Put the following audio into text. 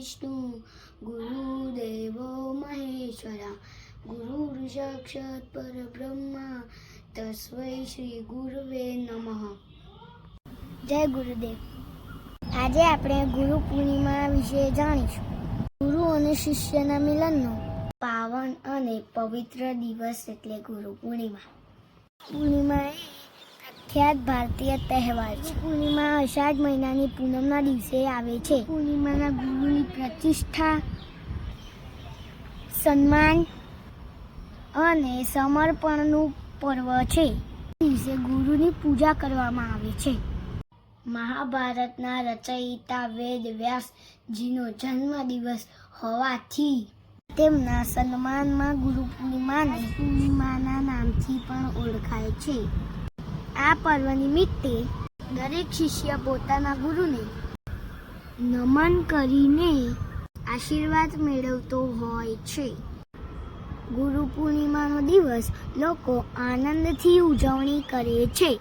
विष्णु गुरुदेवो महेश्वरा गुरुर् साक्षात् परब्रह्मा तस्मै श्री गुरुवे नमः। जय गुरुदेव। આજે આપણે ગુરુ પૂર્ણિમા વિશે જાણીશું। ગુરુ અને શિષ્યના મિલનનો પાવન અને પવિત્ર દિવસ એટલે ગુરુ પૂર્ણિમા। પૂર્ણિમા એ પ્રખ્યાત ભારતીય તહેવાર છે। પૂર્ણિમા અષાઢ મહિનાની પૂનમના દિવસે આવે છે। પૂર્ણિમાના ગુરુની પ્રતિષ્ઠા, સન્માન અને સમર્પણનું પર્વ છે। દિવસે ગુરુની પૂજા કરવામાં આવે છે। મહાભારતના રચયિતા વેદ વ્યાસજીનો જન્મદિવસ હોવાથી તેમના સન્માનમાં ગુરુ પૂર્ણિમાના નામથી પણ ઓળખાય છે। આ પર્વ નિમિત્તે દરેક શિષ્ય પોતાના ગુરુને નમન કરીને આશીર્વાદ મેળવતો હોય છે। ગુરુ પૂર્ણિમાનો દિવસ લોકો આનંદથી ઉજવણી કરે છે।